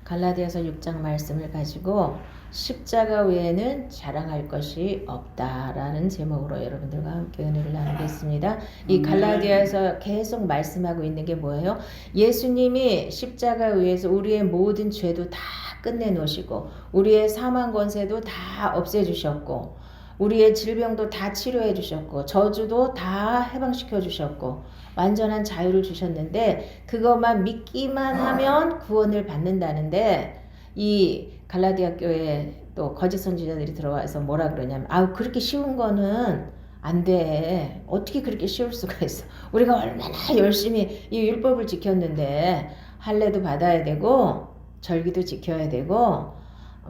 갈라디아서 6장 말씀을 가지고 십자가 외에는 자랑할 것이 없다라는 제목으로 여러분들과 함께 은혜를 나누겠습니다. 이 갈라디아에서 계속 말씀하고 있는 게 뭐예요? 예수님이 십자가 위에서 우리의 모든 죄도 다 끝내놓으시고 우리의 사망 권세도 다 없애주셨고 우리의 질병도 다 치료해 주셨고 저주도 다 해방시켜 주셨고 완전한 자유를 주셨는데 그것만 믿기만 하면 구원을 받는다는데 이 갈라디아 교회에 또 거짓 선지자들이 들어와서 뭐라 그러냐면 그렇게 쉬운 거는 안 돼. 어떻게 그렇게 쉬울 수가 있어. 우리가 얼마나 열심히 이 율법을 지켰는데 할례도 받아야 되고 절기도 지켜야 되고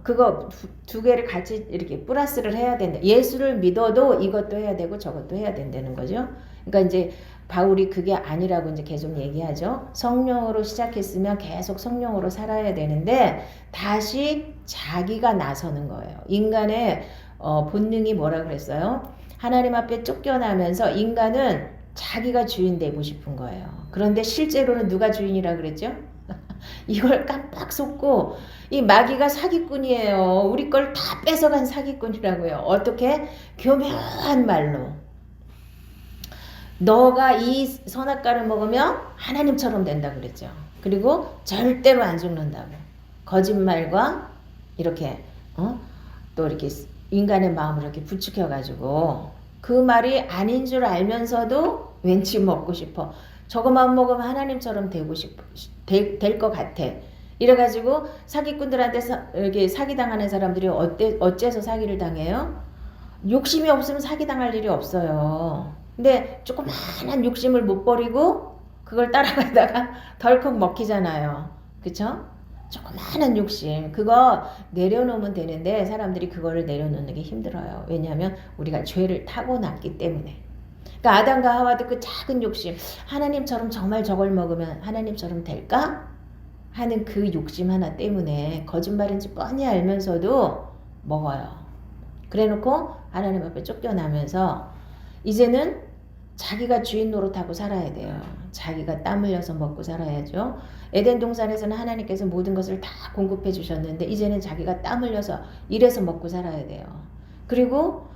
그거 두 개를 같이 이렇게 플러스를 해야 된다. 예수를 믿어도 이것도 해야 되고 저것도 해야 된다는 거죠. 그러니까 이제 바울이 그게 아니라고 이제 계속 얘기하죠. 성령으로 시작했으면 계속 성령으로 살아야 되는데 다시 자기가 나서는 거예요. 인간의 본능이 뭐라 그랬어요? 하나님 앞에 쫓겨나면서 인간은 자기가 주인 되고 싶은 거예요. 그런데 실제로는 누가 주인이라 그랬죠? 이걸 깜빡 속고 이 마귀가 사기꾼이에요. 우리 걸 다 뺏어간 사기꾼이라고요. 어떻게? 교묘한 말로. 너가 이 선악과를 먹으면 하나님처럼 된다 그랬죠. 그리고 절대로 안 죽는다고. 거짓말과 이렇게 또 이렇게 인간의 마음을 이렇게 부추겨가지고 그 말이 아닌 줄 알면서도 왠지 먹고 싶어. 저거만 먹으면 하나님처럼 되고 싶어. 될 것 같아. 이래가지고 사기꾼들한테 이렇게 사기당하는 사람들이 어째서 사기를 당해요? 욕심이 없으면 사기당할 일이 없어요. 근데 조그마한 욕심을 못 버리고 그걸 따라가다가 덜컥 먹히잖아요. 그쵸? 조그마한 욕심 그거 내려놓으면 되는데 사람들이 그거를 내려놓는 게 힘들어요. 왜냐하면 우리가 죄를 타고났기 때문에. 그러니까 아담과 하와도 그 작은 욕심 하나님처럼 정말 저걸 먹으면 하나님처럼 될까? 하는 그 욕심 하나 때문에 거짓말인지 뻔히 알면서도 먹어요. 그래놓고 하나님 앞에 쫓겨나면서 이제는 자기가 주인 노릇하고 살아야 돼요. 자기가 땀 흘려서 먹고 살아야죠. 에덴 동산에서는 하나님께서 모든 것을 다 공급해 주셨는데 이제는 자기가 땀 흘려서 일해서 먹고 살아야 돼요. 그리고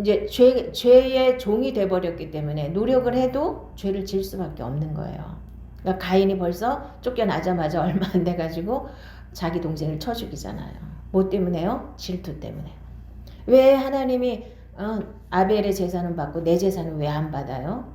이제 죄의 종이 돼버렸기 때문에 노력을 해도 죄를 질 수밖에 없는 거예요. 그러니까 가인이 벌써 쫓겨나자마자 얼마 안 돼가지고 자기 동생을 쳐 죽이잖아요. 뭐 때문에요? 질투 때문에. 왜 하나님이 아벨의 제사는 받고 내 제사는 왜 안 받아요?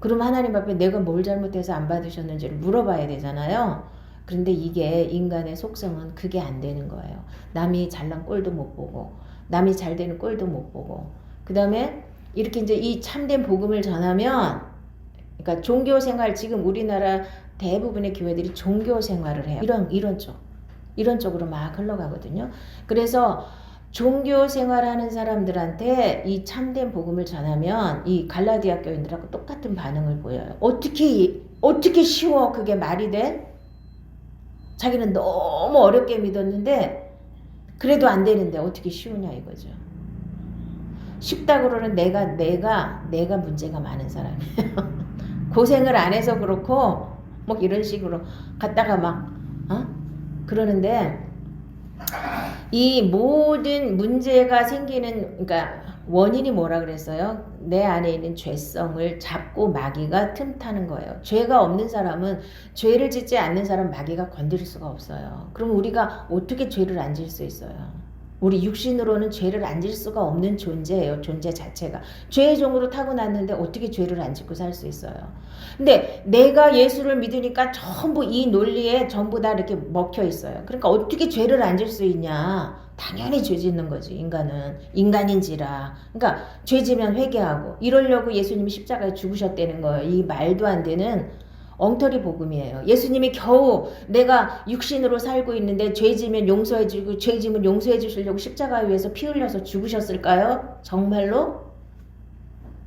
그럼 하나님 앞에 내가 뭘 잘못해서 안 받으셨는지를 물어봐야 되잖아요. 그런데 이게 인간의 속성은 그게 안 되는 거예요. 남이 잘난 꼴도 못 보고 남이 잘 되는 꼴도 못 보고 그 다음에 이렇게 이제 이 참된 복음을 전하면 그러니까 종교 생활 지금 우리나라 대부분의 교회들이 종교 생활을 해요. 이런 쪽으로 막 흘러가거든요. 그래서 종교 생활하는 사람들한테 이 참된 복음을 전하면 이 갈라디아 교인들하고 똑같은 반응을 보여요. 어떻게 쉬워? 그게 말이 돼? 자기는 너무 어렵게 믿었는데 그래도 안 되는데 어떻게 쉬우냐 이거죠. 쉽다고는 내가 문제가 많은 사람이에요. 고생을 안 해서 그렇고 뭐 이런 식으로 갔다가 막 그러는데 이 모든 문제가 생기는 그러니까 원인이 뭐라 그랬어요? 내 안에 있는 죄성을 잡고 마귀가 틈타는 거예요. 죄가 없는 사람은 죄를 짓지 않는 사람 마귀가 건드릴 수가 없어요. 그럼 우리가 어떻게 죄를 안 질 수 있어요? 우리 육신으로는 죄를 안 질 수가 없는 존재예요. 존재 자체가. 죄의 종으로 타고났는데 어떻게 죄를 안 짓고 살 수 있어요. 근데 내가 예수를 믿으니까 전부 이 논리에 전부 다 이렇게 먹혀 있어요. 그러니까 어떻게 죄를 안 질 수 있냐. 당연히 죄 짓는 거지. 인간은. 인간인지라. 그러니까 죄 지면 회개하고 이러려고 예수님이 십자가에 죽으셨다는 거예요. 이 말도 안 되는 엉터리 복음이에요. 예수님이 겨우 내가 육신으로 살고 있는데 죄 지면 용서해 주고 죄 지면 용서해 주시려고 십자가 위에서 피 흘려서 죽으셨을까요? 정말로?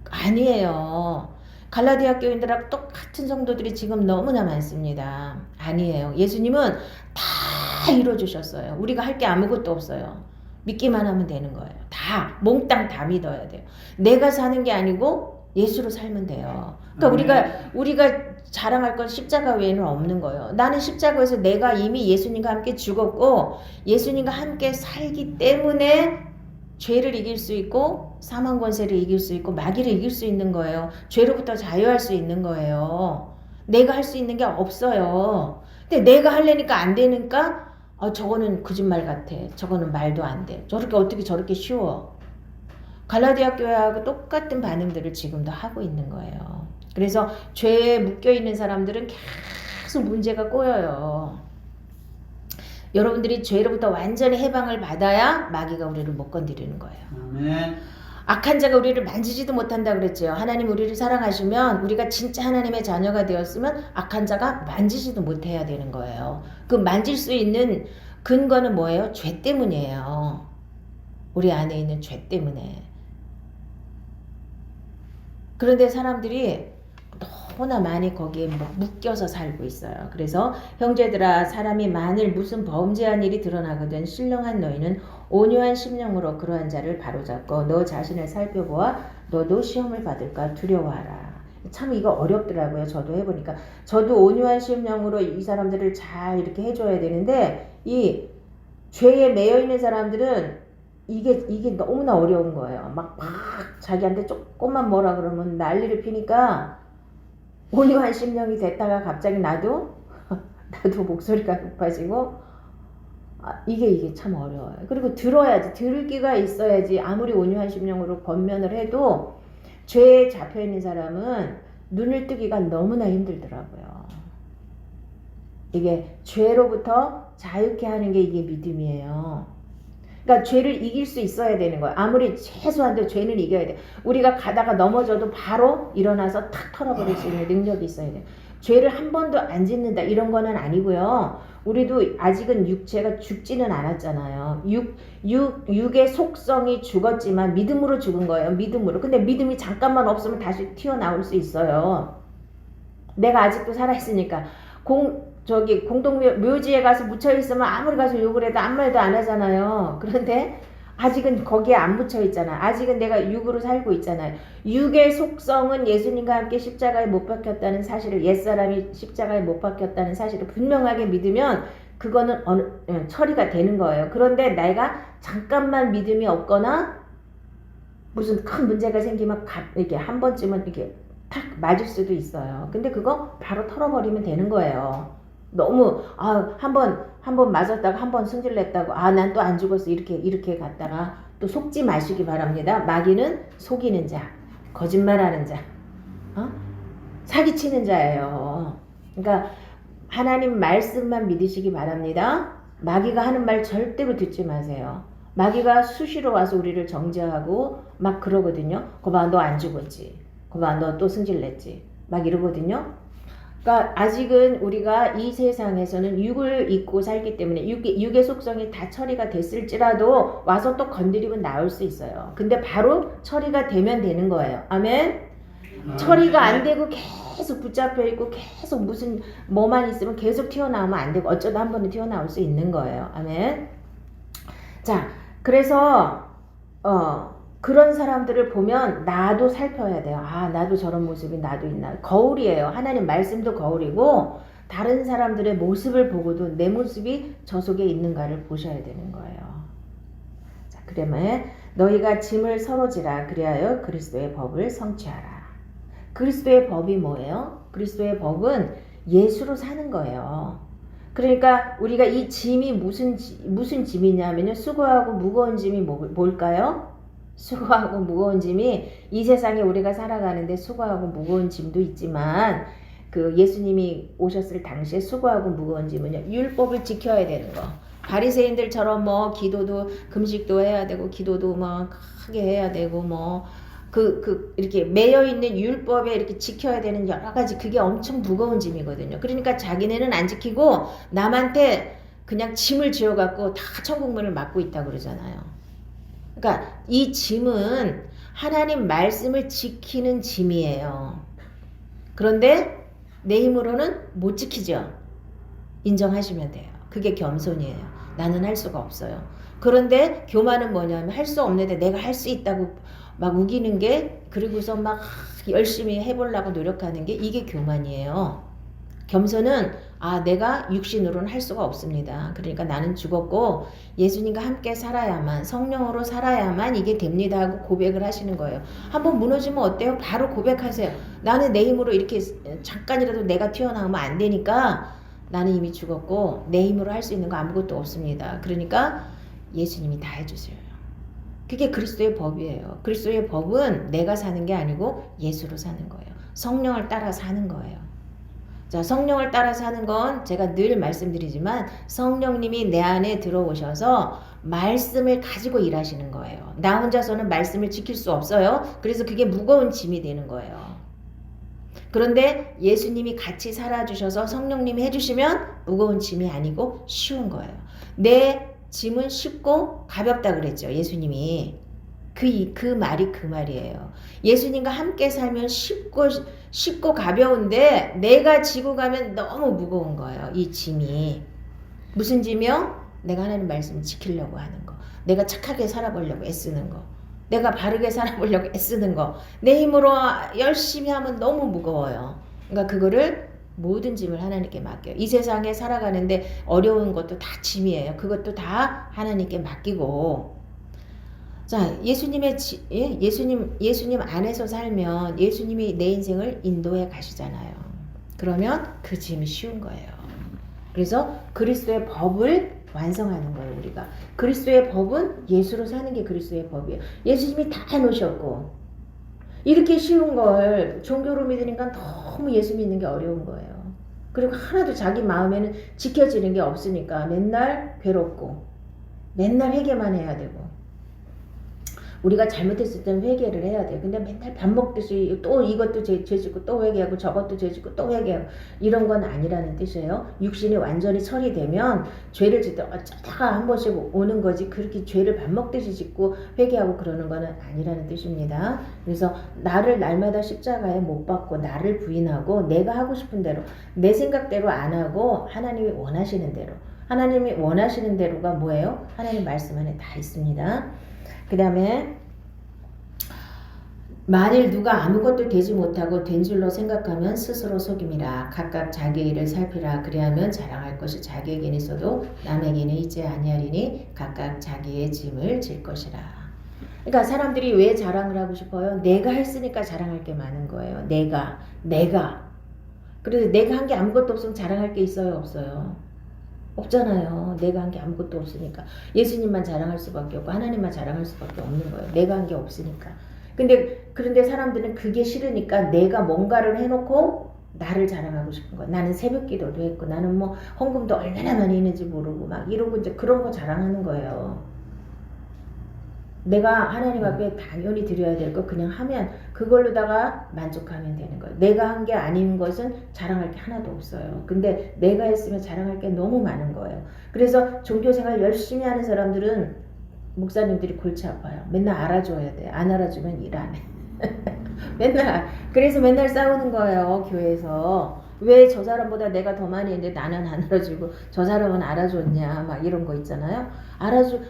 아니에요. 갈라디아 교인들하고 똑같은 성도들이 지금 너무나 많습니다. 아니에요. 예수님은 다 이루어주셨어요. 우리가 할 게 아무것도 없어요. 믿기만 하면 되는 거예요. 다 몽땅 다 믿어야 돼요. 내가 사는 게 아니고 예수로 살면 돼요. 그러니까 우리가 자랑할 건 십자가 외에는 없는 거예요. 나는 십자가에서 내가 이미 예수님과 함께 죽었고 예수님과 함께 살기 때문에 죄를 이길 수 있고 사망 권세를 이길 수 있고 마귀를 이길 수 있는 거예요. 죄로부터 자유할 수 있는 거예요. 내가 할 수 있는 게 없어요. 근데 내가 하려니까 안 되니까 저거는 거짓말 같아. 저거는 말도 안 돼. 저렇게 어떻게 저렇게 쉬워. 갈라디아 교회하고 똑같은 반응들을 지금도 하고 있는 거예요. 그래서 죄에 묶여있는 사람들은 계속 문제가 꼬여요. 여러분들이 죄로부터 완전히 해방을 받아야 마귀가 우리를 못 건드리는 거예요. 아멘. 악한 자가 우리를 만지지도 못한다 그랬죠. 하나님 우리를 사랑하시면 우리가 진짜 하나님의 자녀가 되었으면 악한 자가 만지지도 못해야 되는 거예요. 그 만질 수 있는 근거는 뭐예요? 죄 때문이에요. 우리 안에 있는 죄 때문에. 그런데 사람들이 너무나 많이 거기에 묶여서 살고 있어요. 그래서 형제들아 사람이 만일 무슨 범죄한 일이 드러나거든 신령한 너희는 온유한 심령으로 그러한 자를 바로잡고 너 자신을 살펴보아 너도 시험을 받을까 두려워하라. 참 이거 어렵더라고요. 저도 해보니까. 저도 온유한 심령으로 이 사람들을 잘 이렇게 해줘야 되는데 이 죄에 매여있는 사람들은 이게 너무나 어려운 거예요. 막 자기한테 조금만 뭐라 그러면 난리를 피니까 온유한 심령이 됐다가 갑자기 나도 목소리가 높아지고 이게 참 어려워요. 그리고 들어야지. 들을 기가 있어야지. 아무리 온유한 심령으로 권면을 해도 죄에 잡혀있는 사람은 눈을 뜨기가 너무나 힘들더라고요. 이게 죄로부터 자유케 하는 게 이게 믿음이에요. 그러니까 죄를 이길 수 있어야 되는 거예요. 아무리 최소한도 죄는 이겨야 돼. 우리가 가다가 넘어져도 바로 일어나서 탁 털어버릴 수 있는 능력이 있어야 돼요. 죄를 한 번도 안 짓는다 이런 거는 아니고요. 우리도 아직은 육체가 죽지는 않았잖아요. 육의 속성이 죽었지만 믿음으로 죽은 거예요. 믿음으로. 근데 믿음이 잠깐만 없으면 다시 튀어나올 수 있어요. 내가 아직도 살아있으니까. 공동묘지에 가서 묻혀있으면 아무리 가서 욕을 해도 아무 말도 안 하잖아요. 그런데 아직은 거기에 안 묻혀있잖아. 아직은 내가 육으로 살고 있잖아요. 육의 속성은 예수님과 함께 십자가에 못 박혔다는 사실을, 옛사람이 십자가에 못 박혔다는 사실을 분명하게 믿으면 그거는 처리가 되는 거예요. 그런데 내가 잠깐만 믿음이 없거나 무슨 큰 문제가 생기면 이렇게 한 번쯤은 이렇게 탁 맞을 수도 있어요. 근데 그거 바로 털어버리면 되는 거예요. 너무 한 번 맞았다가 한 번 승질냈다고 난 또 안 죽었어 이렇게 갔다가 또 속지 마시기 바랍니다. 마귀는 속이는 자, 거짓말하는 자, 사기치는 자예요. 그러니까 하나님 말씀만 믿으시기 바랍니다. 마귀가 하는 말 절대로 듣지 마세요. 마귀가 수시로 와서 우리를 정죄하고 막 그러거든요. 거봐 너 안 죽었지. 거봐 너 또 승질냈지. 막 이러거든요. 그러니까 아직은 우리가 이 세상에서는 육을 입고 살기 때문에 육의 속성이 다 처리가 됐을지라도 와서 또 건드리면 나올 수 있어요. 근데 바로 처리가 되면 되는 거예요. 아멘. 처리가 안 되고 계속 붙잡혀 있고 계속 무슨 뭐만 있으면 계속 튀어나오면 안 되고 어쩌다 한 번은 튀어나올 수 있는 거예요. 아멘. 자, 그래서 그런 사람들을 보면 나도 살펴야 돼요. 나도 저런 모습이 나도 있나. 거울이에요. 하나님 말씀도 거울이고 다른 사람들의 모습을 보고도 내 모습이 저 속에 있는가를 보셔야 되는 거예요. 자, 그러면 너희가 짐을 서로 지라 그리하여 그리스도의 법을 성취하라. 그리스도의 법이 뭐예요? 그리스도의 법은 예수로 사는 거예요. 그러니까 우리가 이 짐이 무슨 짐이냐면요. 수고하고 무거운 짐이 뭘까요? 수고하고 무거운 짐이 이 세상에 우리가 살아가는데 수고하고 무거운 짐도 있지만 그 예수님이 오셨을 당시에 수고하고 무거운 짐은요. 율법을 지켜야 되는 거. 바리새인들처럼 뭐 기도도 금식도 해야 되고 기도도 뭐 크게 해야 되고 뭐 이렇게 매여있는 율법에 이렇게 지켜야 되는 여러 가지 그게 엄청 무거운 짐이거든요. 그러니까 자기네는 안 지키고 남한테 그냥 짐을 지어갖고 다 천국문을 막고 있다고 그러잖아요. 그러니까 이 짐은 하나님 말씀을 지키는 짐이에요. 그런데 내 힘으로는 못 지키죠. 인정하시면 돼요. 그게 겸손이에요. 나는 할 수가 없어요. 그런데 교만은 뭐냐면 할 수 없는데 내가 할 수 있다고 막 우기는 게 그리고서 막 열심히 해보려고 노력하는 게 이게 교만이에요. 겸손은 내가 육신으로는 할 수가 없습니다. 그러니까 나는 죽었고 예수님과 함께 살아야만, 성령으로 살아야만 이게 됩니다 하고 고백을 하시는 거예요. 한번 무너지면 어때요? 바로 고백하세요. 나는 내 힘으로 이렇게 잠깐이라도 내가 튀어나오면 안 되니까 나는 이미 죽었고 내 힘으로 할 수 있는 거 아무것도 없습니다. 그러니까 예수님이 다 해주세요. 그게 그리스도의 법이에요. 그리스도의 법은 내가 사는 게 아니고 예수로 사는 거예요. 성령을 따라 사는 거예요. 자, 성령을 따라 사는 건 제가 늘 말씀드리지만 성령님이 내 안에 들어오셔서 말씀을 가지고 일하시는 거예요. 나 혼자서는 말씀을 지킬 수 없어요. 그래서 그게 무거운 짐이 되는 거예요. 그런데 예수님이 같이 살아주셔서 성령님이 해주시면 무거운 짐이 아니고 쉬운 거예요. 내 짐은 쉽고 가볍다 그랬죠. 예수님이. 그 말이 그 말이에요. 예수님과 함께 살면 쉽고 가벼운데 내가 지고 가면 너무 무거운 거예요. 이 짐이. 무슨 짐이요? 내가 하나님 말씀을 지키려고 하는 거. 내가 착하게 살아보려고 애쓰는 거. 내가 바르게 살아보려고 애쓰는 거. 내 힘으로 열심히 하면 너무 무거워요. 그러니까 그거를 모든 짐을 하나님께 맡겨요. 이 세상에 살아가는데 어려운 것도 다 짐이에요. 그것도 다 하나님께 맡기고. 자, 예수님 안에서 살면 예수님이 내 인생을 인도해 가시잖아요. 그러면 그 짐이 쉬운 거예요. 그래서 그리스도의 법을 완성하는 거예요, 우리가. 그리스도의 법은 예수로 사는 게 그리스도의 법이에요. 예수님이 다 해놓으셨고. 이렇게 쉬운 걸 종교로 믿으니까 너무 예수 믿는 게 어려운 거예요. 그리고 하나도 자기 마음에는 지켜지는 게 없으니까 맨날 괴롭고 맨날 회개만 해야 되고 우리가 잘못했을 때는 회개를 해야 돼요. 근데 맨날 밥 먹듯이 또 이것도 죄 짓고 또 회개하고 저것도 죄 짓고 또 회개하고 이런 건 아니라는 뜻이에요. 육신이 완전히 처리되면 죄를 짓다 어쩌다가 한 번씩 오는 거지 그렇게 죄를 밥 먹듯이 짓고 회개하고 그러는 거는 아니라는 뜻입니다. 그래서 나를 날마다 십자가에 못 박고 나를 부인하고 내가 하고 싶은 대로 내 생각대로 안 하고 하나님이 원하시는 대로 하나님이 원하시는 대로가 뭐예요? 하나님 말씀 안에 다 있습니다. 그 다음에 만일 누가 아무것도 되지 못하고 된 줄로 생각하면 스스로 속임이라. 각각 자기의 일을 살피라. 그리하면 자랑할 것이 자기에게는 있어도 남에게는 있지 아니하리니 각각 자기의 짐을 질 것이라. 그러니까 사람들이 왜 자랑을 하고 싶어요? 내가 했으니까 자랑할 게 많은 거예요. 내가 그래서 내가 한 게 아무것도 없으면 자랑할 게 있어요? 없어요? 없잖아요. 내가 한 게 아무것도 없으니까. 예수님만 자랑할 수밖에 없고 하나님만 자랑할 수밖에 없는 거예요. 내가 한 게 없으니까. 그런데 사람들은 그게 싫으니까 내가 뭔가를 해놓고 나를 자랑하고 싶은 거야. 나는 새벽 기도도 했고 나는 뭐 헌금도 얼마나 많이 했는지 모르고 막 이러고 이제 그런 거 자랑하는 거예요. 내가 하나님 앞에 당연히 드려야 될 거 그냥 하면 그걸로다가 만족하면 되는 거예요. 내가 한 게 아닌 것은 자랑할 게 하나도 없어요. 근데 내가 했으면 자랑할 게 너무 많은 거예요. 그래서 종교생활 열심히 하는 사람들은 목사님들이 골치 아파요. 맨날 알아줘야 돼. 안 알아주면 일 안 해. 그래서 맨날 싸우는 거예요. 교회에서. 왜 저 사람보다 내가 더 많이 했는데 나는 안 알아주고 저 사람은 알아줬냐 막 이런 거 있잖아요.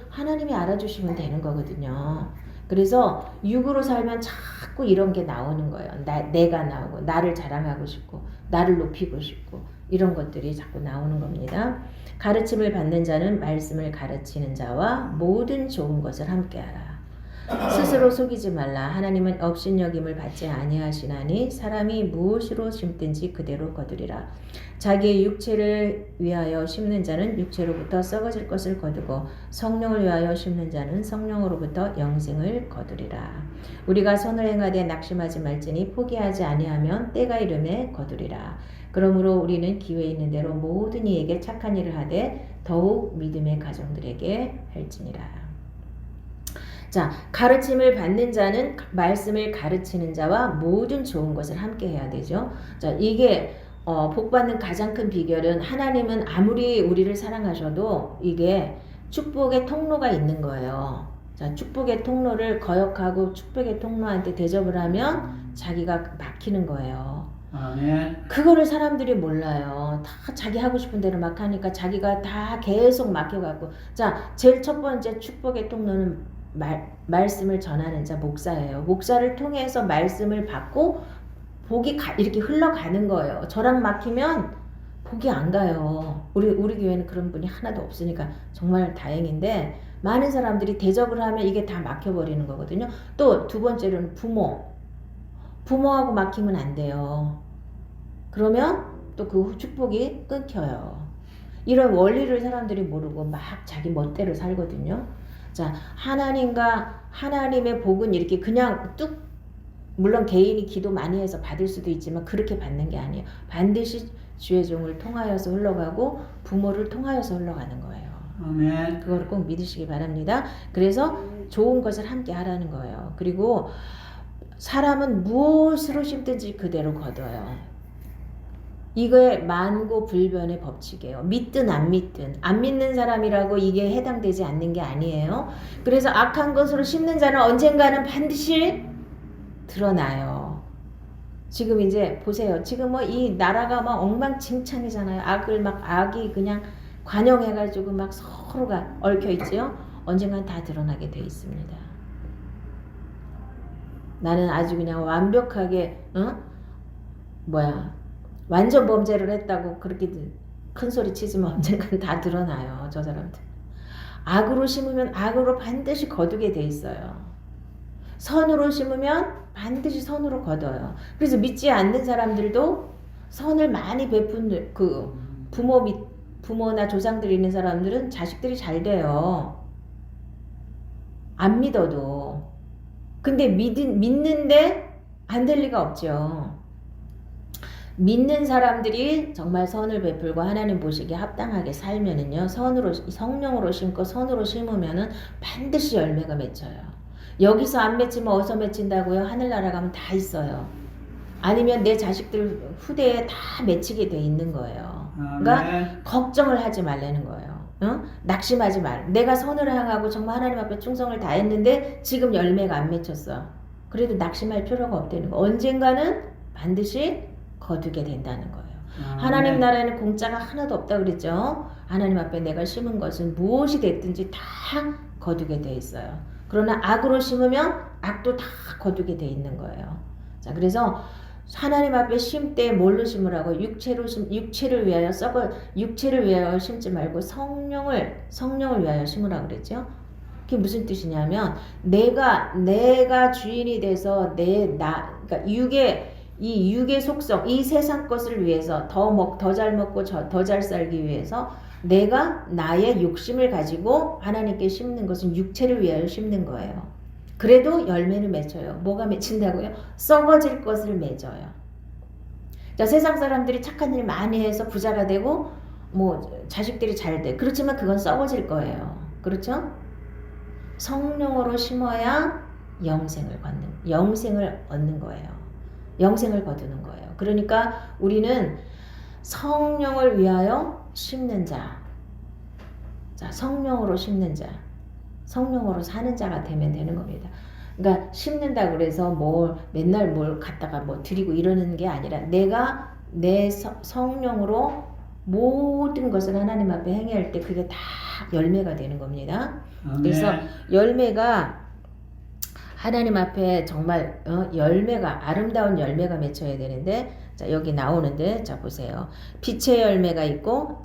하나님이 알아주시면 되는 거거든요. 그래서 육으로 살면 자꾸 이런 게 나오는 거예요. 내가 나오고 나를 자랑하고 싶고 나를 높이고 싶고 이런 것들이 자꾸 나오는 겁니다. 가르침을 받는 자는 말씀을 가르치는 자와 모든 좋은 것을 함께하라. 스스로 속이지 말라. 하나님은 업신여김을 받지 아니하시나니 사람이 무엇으로 심든지 그대로 거두리라. 자기의 육체를 위하여 심는 자는 육체로부터 썩어질 것을 거두고 성령을 위하여 심는 자는 성령으로부터 영생을 거두리라. 우리가 선을 행하되 낙심하지 말지니 포기하지 아니하면 때가 이름에 거두리라. 그러므로 우리는 기회 있는 대로 모든 이에게 착한 일을 하되 더욱 믿음의 가정들에게 할지니라. 자, 가르침을 받는 자는 말씀을 가르치는 자와 모든 좋은 것을 함께 해야 되죠. 자, 이게 복받는 가장 큰 비결은 하나님은 아무리 우리를 사랑하셔도 이게 축복의 통로가 있는 거예요. 자, 축복의 통로를 거역하고 축복의 통로한테 대접을 하면 자기가 막히는 거예요. 아멘. 그거를 사람들이 몰라요. 다 자기 하고 싶은 대로 막 하니까 자기가 다 계속 막혀갖고. 자, 제일 첫 번째 축복의 통로는 말씀을 전하는 자 목사예요. 목사를 통해서 말씀을 받고 복이 이렇게 흘러가는 거예요. 저랑 막히면 복이 안 가요. 우리 교회는 그런 분이 하나도 없으니까 정말 다행인데 많은 사람들이 대적을 하면 이게 다 막혀버리는 거거든요. 또 두 번째로는 부모하고 막히면 안 돼요. 그러면 또 그 축복이 끊겨요. 이런 원리를 사람들이 모르고 막 자기 멋대로 살거든요. 자, 하나님의 복은 이렇게 그냥 뚝, 물론 개인이 기도 많이 해서 받을 수도 있지만 그렇게 받는 게 아니에요. 반드시 주의 종을 통하여서 흘러가고 부모를 통하여서 흘러가는 거예요. 아멘. 그거를 꼭 믿으시기 바랍니다. 그래서 좋은 것을 함께 하라는 거예요. 그리고 사람은 무엇으로 심든지 그대로 거둬요. 이거에 만고불변의 법칙이에요. 믿든 안 믿든. 안 믿는 사람이라고 이게 해당되지 않는 게 아니에요. 그래서 악한 것으로 심는 자는 언젠가는 반드시 드러나요. 지금 이제 보세요. 지금 뭐 이 나라가 막 엉망진창이잖아요. 악이 그냥 관영해가지고 막 서로가 얽혀 있지요. 언젠간 다 드러나게 돼 있습니다. 나는 아주 그냥 완벽하게 완전 범죄를 했다고 그렇게 큰 소리 치지만 언젠간 다 드러나요. 저 사람들. 악으로 심으면 악으로 반드시 거두게 돼 있어요. 선으로 심으면 반드시 선으로 거둬요. 그래서 믿지 않는 사람들도 선을 많이 베푼 그 부모나 조상들이 있는 사람들은 자식들이 잘 돼요. 안 믿어도. 근데 믿는데 안 될 리가 없죠. 믿는 사람들이 정말 선을 베풀고 하나님 보시기에 합당하게 살면은요, 성령으로 심고 선으로 심으면은 반드시 열매가 맺혀요. 여기서 안 맺히면 어디서 맺힌다고요? 하늘나라 가면 다 있어요. 아니면 내 자식들 후대에 다 맺히게 돼 있는 거예요. 그러니까 걱정을 하지 말라는 거예요. 낙심하지 말. 내가 선을 향하고 정말 하나님 앞에 충성을 다했는데 지금 열매가 안 맺혔어. 그래도 낙심할 필요가 없다는 거. 언젠가는 반드시 거두게 된다는 거예요. 하나님 나라에는 공짜가 하나도 없다 그랬죠. 하나님 앞에 내가 심은 것은 무엇이 됐든지 다 거두게 돼 있어요. 그러나 악으로 심으면 악도 다 거두게 돼 있는 거예요. 자, 그래서 하나님 앞에 심때 뭘로 심으라고? 육체를 위하여 심지 말고 성령을 위하여 심으라고 그랬죠. 그게 무슨 뜻이냐면 내가 주인이 돼서 그러니까 육의 속성, 이 세상 것을 위해서 더 잘 먹고 더 잘 살기 위해서 내가 나의 욕심을 가지고 하나님께 심는 것은 육체를 위하여 심는 거예요. 그래도 열매는 맺혀요. 뭐가 맺힌다고요? 썩어질 것을 맺어요. 자, 세상 사람들이 착한 일 많이 해서 부자가 되고 뭐 자식들이 잘 돼. 그렇지만 그건 썩어질 거예요. 그렇죠? 성령으로 심어야 영생을 얻는 거예요. 영생을 거두는 거예요. 그러니까 우리는 성령을 위하여 심는 자. 자, 성령으로 심는 자. 성령으로 사는 자가 되면 되는 겁니다. 그러니까 심는다고 그래서 맨날 뭘 갖다가 드리고 이러는 게 아니라 내가 내 성령으로 모든 것을 하나님 앞에 행할 때 그게 다 열매가 되는 겁니다. 그래서 열매가 하나님 앞에 정말 아름다운 열매가 맺혀야 되는데, 자, 여기 나오는데, 자, 보세요. 빛의 열매가 있고,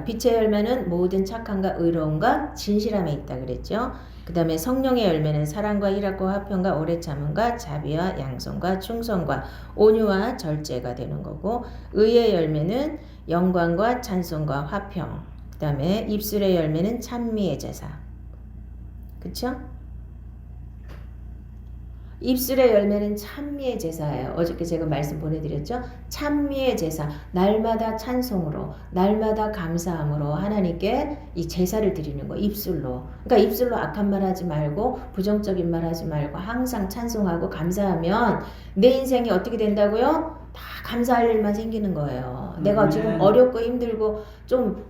빛의 열매는 모든 착함과 의로움과 진실함에 있다 그랬죠. 그 다음에 성령의 열매는 사랑과 희락과 화평과 오래 참음과 자비와 양선과 충성과 온유와 절제가 되는 거고, 의의 열매는 영광과 찬송과 화평. 그 다음에 입술의 열매는 찬미의 제사. 그쵸? 입술의 열매는 찬미의 제사예요. 어저께 제가 말씀 보내드렸죠. 찬미의 제사, 날마다 찬송으로, 날마다 감사함으로 하나님께 이 제사를 드리는 거, 입술로. 그러니까 입술로 악한 말 하지 말고 부정적인 말 하지 말고 항상 찬송하고 감사하면 내 인생이 어떻게 된다고요? 다 감사할 일만 생기는 거예요. 내가 지금 어렵고 힘들고 좀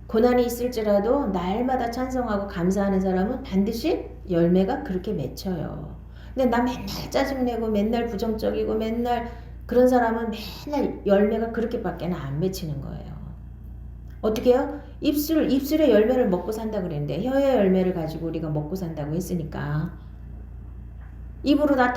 고난이 있을지라도 날마다 찬송하고 감사하는 사람은 반드시 열매가 그렇게 맺혀요. 근데 나 맨날 짜증내고 맨날 부정적이고 맨날 그런 사람은 맨날 열매가 그렇게밖에 안 맺히는 거예요. 어떻게 해요? 입술의 열매를 먹고 산다 그랬는데 혀의 열매를 가지고 우리가 먹고 산다고 했으니까 입으로 다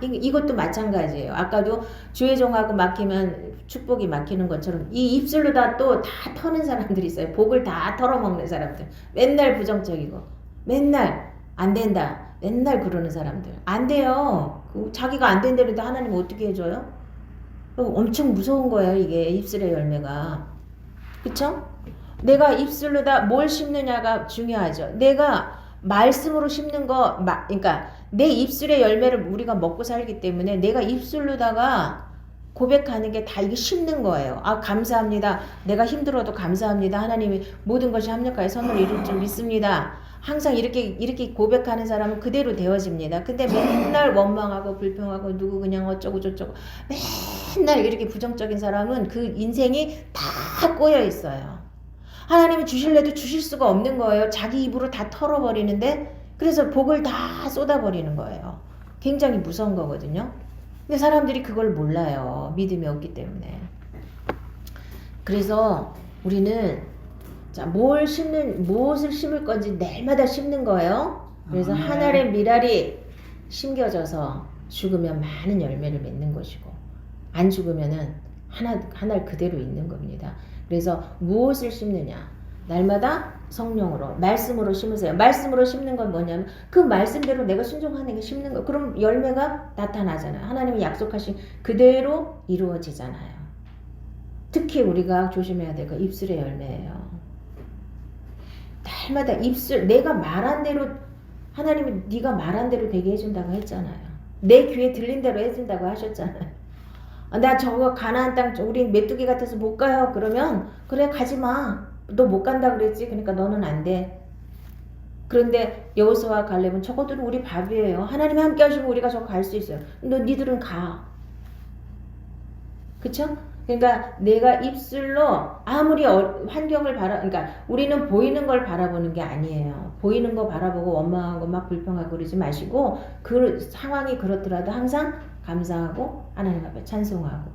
이것도 마찬가지예요. 아까도 주의종하고 막히면 축복이 막히는 것처럼 이 입술로 다 또 다 터는 사람들이 있어요. 복을 다 털어먹는 사람들. 맨날 부정적이고 맨날 안 된다. 맨날 그러는 사람들. 안 돼요. 자기가 안 된다는데 하나님 어떻게 해줘요? 엄청 무서운 거예요. 이게 입술의 열매가. 그쵸? 내가 입술로 다 뭘 심느냐가 중요하죠. 내가 말씀으로 심는 거, 그러니까 내 입술의 열매를 우리가 먹고 살기 때문에 내가 입술로다가 고백하는 게 다 이게 심는 거예요. 아, 감사합니다. 내가 힘들어도 감사합니다. 하나님이 모든 것이 합력하여 선을 이룰 줄 믿습니다. 항상 이렇게 고백하는 사람은 그대로 되어집니다. 근데 맨날 원망하고 불평하고 누구 그냥 어쩌고 저쩌고 맨날 이렇게 부정적인 사람은 그 인생이 다 꼬여 있어요. 하나님이 주실래도 주실 수가 없는 거예요. 자기 입으로 다 털어버리는데 그래서 복을 다 쏟아버리는 거예요. 굉장히 무서운 거거든요. 근데 사람들이 그걸 몰라요. 믿음이 없기 때문에. 그래서 우리는 자, 무엇을 심을 건지 내일마다 심는 거예요. 그래서 한 알의 밀알이 심겨져서 죽으면 많은 열매를 맺는 것이고 안 죽으면은 한 알 그대로 있는 겁니다. 그래서 무엇을 심느냐? 날마다 성령으로 말씀으로 심으세요. 말씀으로 심는 건 뭐냐면 그 말씀대로 내가 순종하는 게 심는 거. 그럼 열매가 나타나잖아요. 하나님이 약속하신 그대로 이루어지잖아요. 특히 우리가 조심해야 될 거 입술의 열매예요. 날마다 입술 내가 말한 대로 하나님이 네가 말한 대로 되게 해준다고 했잖아요. 내 귀에 들린 대로 해준다고 하셨잖아요. 나 저거 가나안 땅 우리 메뚜기 같아서 못 가요. 그러면 그래 가지마. 너 못 간다 그랬지. 그러니까 너는 안 돼. 그런데 여호수아와 갈렙은 저것들은 우리 밥이에요. 하나님이 함께 하시면 우리가 저거 갈 수 있어요. 니들은 가. 그쵸? 그러니까 내가 입술로 아무리 환경을 그러니까 우리는 보이는 걸 바라보는 게 아니에요. 보이는 거 바라보고 원망하고 막 불평하고 그러지 마시고 그 상황이 그렇더라도 항상 감사하고 하나님 앞에 찬송하고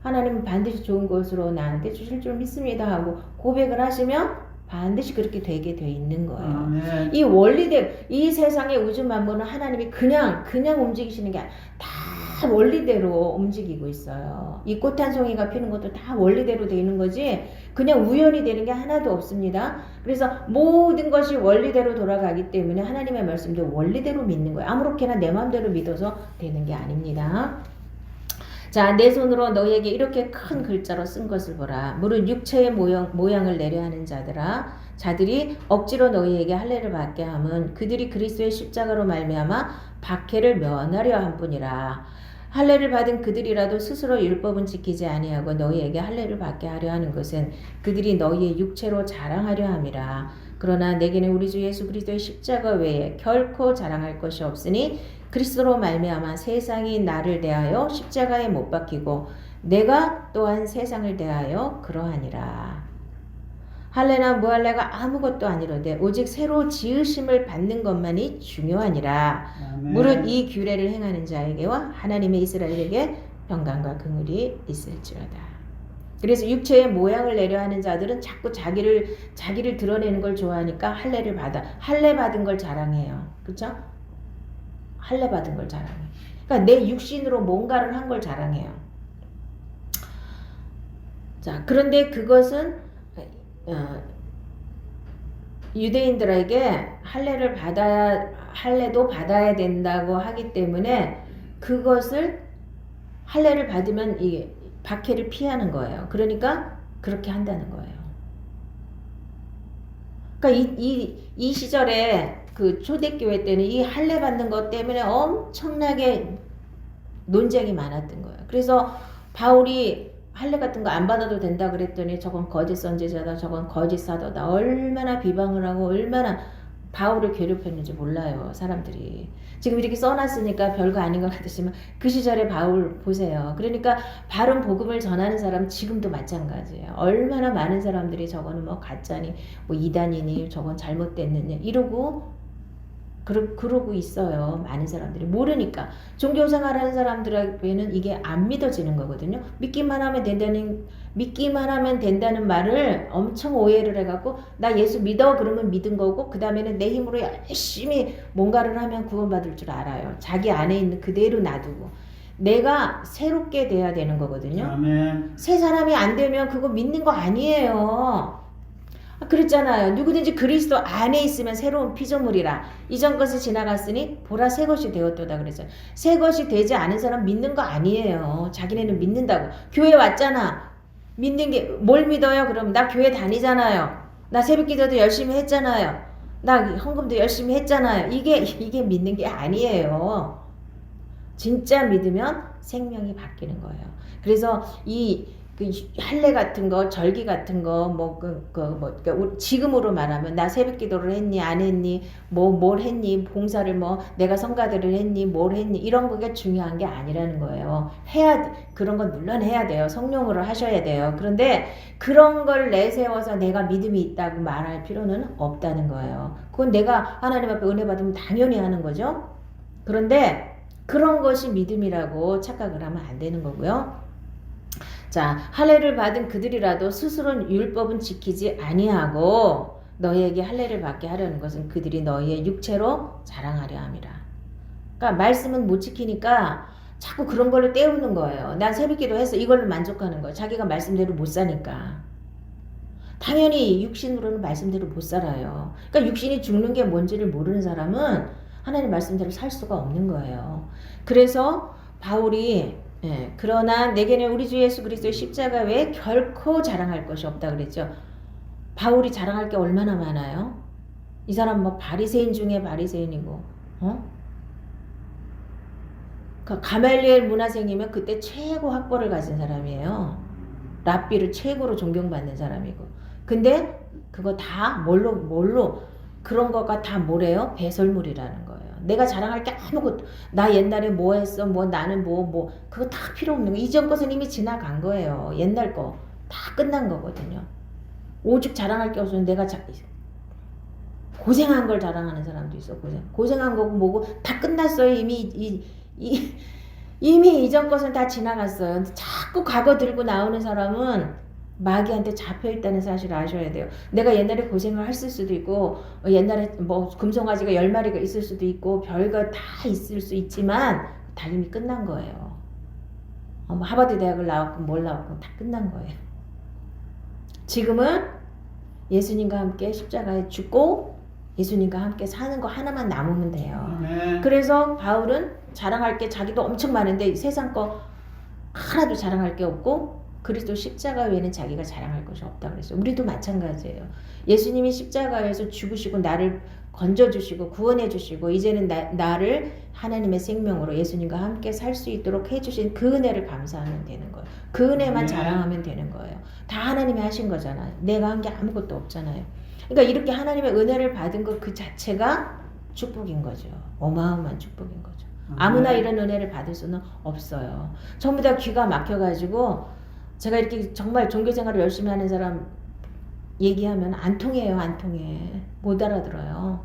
하나님은 반드시 좋은 것으로 나한테 주실 줄 믿습니다 하고 고백을 하시면 반드시 그렇게 되게 돼 있는 거예요. 이 원리대로 이 세상의 우주 만물은 하나님이 그냥 움직이시는 게 다 원리대로 움직이고 있어요. 이 꽃 한 송이가 피는 것도 다 원리대로 돼 있는 거지 그냥 우연히 되는 게 하나도 없습니다. 그래서 모든 것이 원리대로 돌아가기 때문에 하나님의 말씀도 원리대로 믿는 거예요. 아무렇게나 내 마음대로 믿어서 되는 게 아닙니다. 자, 내 손으로 너희에게 이렇게 큰 글자로 쓴 것을 보라. 무릇 육체의 모양을 내려 하는 자들이 억지로 너희에게 할례를 받게 함은 그들이 그리스도의 십자가로 말미암아 박해를 면하려 함뿐이라. 할례를 받은 그들이라도 스스로 율법은 지키지 아니하고 너희에게 할례를 받게 하려 하는 것은 그들이 너희의 육체로 자랑하려 함이라. 그러나 내게는 우리 주 예수 그리스도의 십자가 외에 결코 자랑할 것이 없으니 그리스도로 말미암아 세상이 나를 대하여 십자가에 못 박히고 내가 또한 세상을 대하여 그러하니라. 할례나 무할례가 아무것도 아니로되 오직 새로 지으심을 받는 것만이 중요하니라. 아멘. 무릇 이 규례를 행하는 자에게와 하나님의 이스라엘에게 평강과 긍휼이 있을지어다. 그래서 육체의 모양을 내려 하는 자들은 자꾸 자기를 드러내는 걸 좋아하니까 할례 받은 걸 자랑해요. 그렇죠? 할례 받은 걸 자랑해. 그러니까 내 육신으로 뭔가를 한 걸 자랑해요. 자, 그런데 그것은 유대인들에게 할례도 받아야 된다고 하기 때문에 그것을 할례를 받으면 이 박해를 피하는 거예요. 그러니까 그렇게 한다는 거예요. 그러니까 이 시절에 그 초대교회 때는 이 할례 받는 것 때문에 엄청나게 논쟁이 많았던 거예요. 그래서 바울이 할례 같은 거 안 받아도 된다 그랬더니 저건 거짓 선지자다, 저건 거짓 사도다, 얼마나 비방을 하고 얼마나 바울을 괴롭혔는지 몰라요, 사람들이. 지금 이렇게 써놨으니까 별거 아닌 것 같으시면 그 시절에 바울 보세요. 그러니까 바른 복음을 전하는 사람 지금도 마찬가지예요. 얼마나 많은 사람들이 저거는 뭐 가짜니, 뭐 이단이니, 저건 잘못됐느냐 이러고 그러고 있어요. 많은 사람들이 모르니까. 종교 생활하는 사람들에게는 이게 안 믿어지는 거거든요. 믿기만 하면 된다는 말을 엄청 오해를 해갖고 나 예수 믿어 그러면 믿은 거고 그 다음에는 내 힘으로 열심히 뭔가를 하면 구원받을 줄 알아요. 자기 안에 있는 그대로 놔두고 내가 새롭게 돼야 되는 거거든요. 아멘. 새 사람이 안 되면 그거 믿는 거 아니에요. 그랬잖아요. 누구든지 그리스도 안에 있으면 새로운 피조물이라. 이전 것이 지나갔으니 보라 새 것이 되었도다 그랬어요. 새 것이 되지 않은 사람 믿는 거 아니에요. 자기네는 믿는다고. 교회 왔잖아. 믿는 게 뭘 믿어요? 그럼 나 교회 다니잖아요. 나 새벽기도도 열심히 했잖아요. 나 헌금도 열심히 했잖아요. 이게 믿는 게 아니에요. 진짜 믿으면 생명이 바뀌는 거예요. 그래서 그 할례 같은 거, 절기 같은 거, 지금으로 말하면 나 새벽 기도를 했니, 안 했니, 뭘 했니, 봉사를 내가 성가들을 했니, 뭘 했니, 이런 거가 중요한 게 아니라는 거예요. 그런 건 물론 해야 돼요. 성령으로 하셔야 돼요. 그런데 그런 걸 내세워서 내가 믿음이 있다고 말할 필요는 없다는 거예요. 그건 내가 하나님 앞에 은혜 받으면 당연히 하는 거죠. 그런데 그런 것이 믿음이라고 착각을 하면 안 되는 거고요. 자, 할례를 받은 그들이라도 스스로 율법은 지키지 아니하고 너희에게 할례를 받게 하려는 것은 그들이 너희의 육체로 자랑하려 함이라. 그러니까 말씀은 못 지키니까 자꾸 그런 걸로 때우는 거예요. 난 새벽기도 해서 이걸로 만족하는 거예요. 자기가 말씀대로 못 사니까. 당연히 육신으로는 말씀대로 못 살아요. 그러니까 육신이 죽는 게 뭔지를 모르는 사람은 하나님 말씀대로 살 수가 없는 거예요. 그래서 바울이 그러나 내게는 우리 주 예수 그리스도의 십자가 외에 결코 자랑할 것이 없다 그랬죠. 바울이 자랑할 게 얼마나 많아요? 이 사람 바리새인 중에 바리새인이고, 가말리엘 문화생이면 그때 최고 학벌을 가진 사람이에요. 랍비를 최고로 존경받는 사람이고. 근데 그거 다 뭘로 그런 거가 다 뭐래요? 배설물이라는 거예요. 내가 자랑할 게 아무것도, 나 옛날에 뭐 했어, 나는 그거 다 필요 없는 거. 이전 것은 이미 지나간 거예요. 옛날 거 다 끝난 거거든요. 오죽 자랑할 게 없으면 내가 고생한 걸 자랑하는 사람도 있어. 고생한 거고 뭐고 다 끝났어요. 이미 이전 것은 다 지나갔어요. 자꾸 과거 들고 나오는 사람은 마귀한테 잡혀있다는 사실을 아셔야 돼요. 내가 옛날에 고생을 했을 수도 있고 옛날에 금송아지가 10마리가 있을 수도 있고 별거 다 있을 수 있지만 다 이미 끝난 거예요. 하버드 대학을 나왔고 뭘 나왔고 다 끝난 거예요. 지금은 예수님과 함께 십자가에 죽고 예수님과 함께 사는 거 하나만 남으면 돼요. 그래서 바울은 자랑할 게 자기도 엄청 많은데 세상 거 하나도 자랑할 게 없고 그리스도 십자가 외에는 자기가 자랑할 것이 없다 그랬어요. 우리도 마찬가지예요. 예수님이 십자가에서 죽으시고 나를 건져주시고 구원해주시고 이제는 나를 하나님의 생명으로 예수님과 함께 살 수 있도록 해주신 그 은혜를 감사하면 되는 거예요. 그 은혜만 자랑하면 되는 거예요. 다 하나님이 하신 거잖아요. 내가 한 게 아무것도 없잖아요. 그러니까 이렇게 하나님의 은혜를 받은 것 그 자체가 축복인 거죠. 어마어마한 축복인 거죠. 아무나 이런 은혜를 받을 수는 없어요. 전부 다 귀가 막혀가지고 제가 이렇게 정말 종교생활을 열심히 하는 사람 얘기하면 안 통해요. 안 통해. 못 알아들어요.